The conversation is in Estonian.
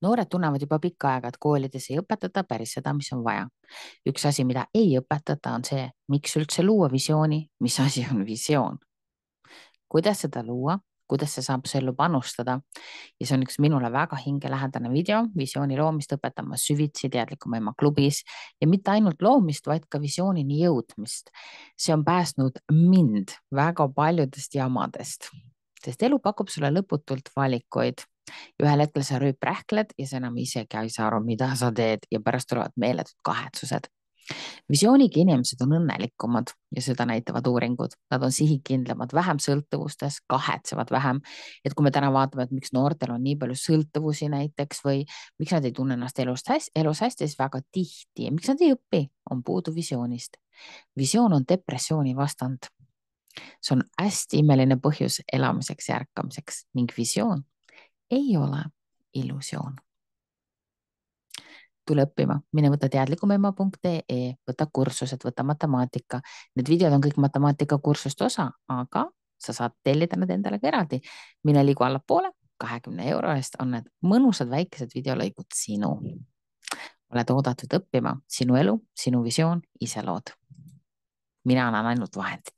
Noored tunnevad juba pikka aega, et koolides ei õpetata päris seda, mis on vaja. Üks asi, mida ei õpetata, on see, miks üldse luua visiooni, mis asi on visioon, kuidas seda luua, kuidas see saab su ellu panustada. Ja see on üks minule väga hingelähedane video, visiooni loomist õpetama süvitsi teadlikuma ema klubis ja mitte ainult loomist, vaid ka visioonini jõudmist. See on päästnud mind väga paljudest jamadest, sest elu pakub sulle lõputult valikuid. Ühel hetkel sa rüüprähkled ja sa enam isegi ei saa aru, mida sa teed ja pärast tulevad meeletud kahetsused. Visiooniga inimesed on õnnelikumad ja seda näitavad uuringud. Nad on sihikindlamad, vähem sõltuvustes, kahetsevad vähem. Et kui me täna vaatame, et miks noortel on nii palju sõltuvusi näiteks või miks nad ei tunne ennast elus hästi, siis väga tihti ja miks nad ei õpi, on puudu visioonist. Visioon on depressiooni vastand. See on hästi imeline põhjus elamiseks ja ärkamiseks ning visioon ei ole illusioon. Tule õppima, mine võta teadlikumema.ee, võta kursused, võta matemaatika. Need videod on kõik matemaatika kursuste osa, aga sa saad tellida need endale ka eraldi. Mine liigu allapoole, 20 euro eest on need mõnusad väikesed videolõigud sinu. Oled oodatud õppima, sinu elu, sinu visioon, ise lood. Mina annan ainult vahendid.